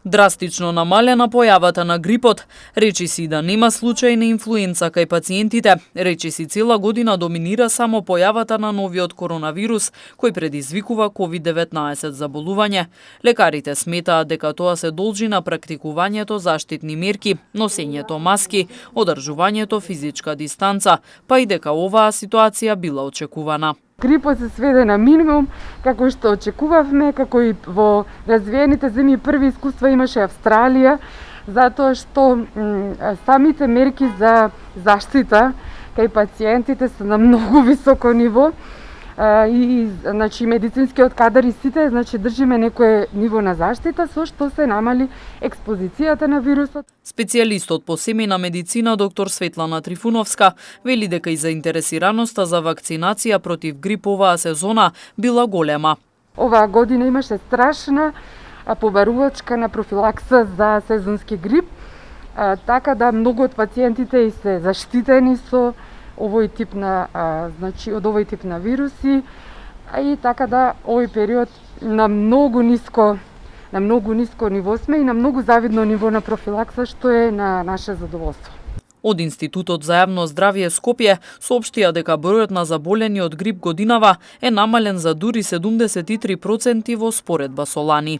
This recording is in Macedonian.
Драстично намалена појавата на грипот, речиси да нема случај на инфлуенца кај пациентите, речиси цела година доминира само појавата на новиот коронавирус, кој предизвикува COVID-19 заболување. Лекарите сметаат дека тоа се должи на практикувањето заштитни мерки, носењето маски, одржувањето физичка дистанца, па и дека оваа ситуација била очекувана. Грипот се сведе на минимум, како што очекувавме, како и во развиените земји први искуства имаше Австралија, затоа што самите мерки за заштита кај пациентите се на многу високо ниво и значи медицинскиот кадар и сите држиме некое ниво на заштита со што се намали експозицијата на вирусот. Специјалистот по семејна медицина доктор Светлана Трифуновска вели дека и заинтересираноста за вакцинација против грип оваа сезона била голема. Оваа година имаше страшна побарувачка на профилакса за сезонски грип, така да многу од пациентите и се заштитени со овој тип на од овој тип на вируси, и така да овој период на многу ниско ниво сме и на многу завидно ниво на профилакса, што е на наше задоволство. Од Институтот за јавно здравје Скопје соопштија дека бројот на заболени од грип годинава е намален за дури 73% во споредба со лани.